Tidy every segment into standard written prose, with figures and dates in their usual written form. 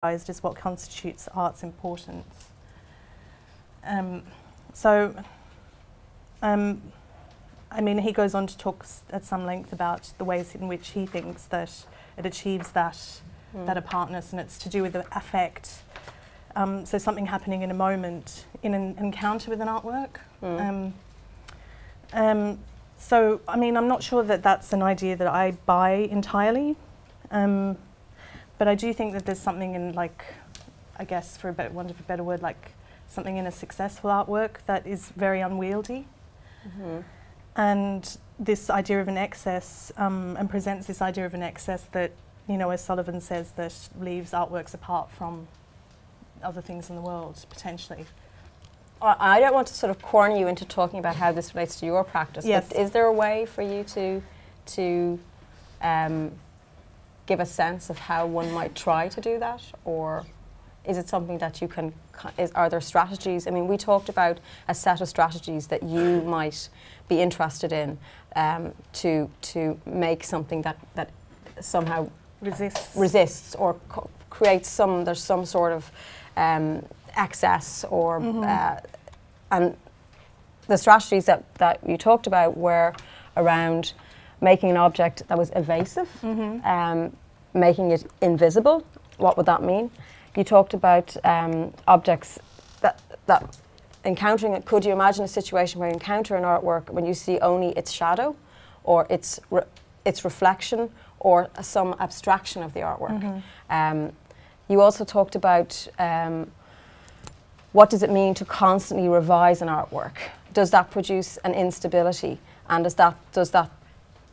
is what constitutes art's importance. I mean, he goes on to talk at some length about the ways in which he thinks that it achieves that apartness, and it's to do with the affect. So something happening in a moment, in an encounter with an artwork. So, I mean, I'm not sure that that's an idea that I buy entirely, but I do think that there's something in, like, I guess, for want of a better word, like something in a successful artwork that is very unwieldy. And this idea of an excess, and presents this idea of an excess that, you know, as Sullivan says, that leaves artworks apart from other things in the world, potentially. I don't want to sort of corner you into talking about how this relates to your practice, yes. But is there a way for you to give a sense of how one might try to do that, or is it something that you can, are there strategies? I mean, we talked about a set of strategies that you might be interested in to make something that somehow resists or creates there's some sort of excess or and the strategies that you talked about were around making an object that was evasive, making it invisible. What would that mean? You talked about objects that encountering it. Could you imagine a situation where you encounter an artwork when you see only its shadow or its reflection or some abstraction of the artwork? You also talked about what does it mean to constantly revise an artwork? Does that produce an instability, and does that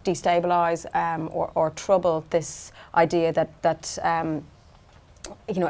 destabilize or trouble this idea that you know,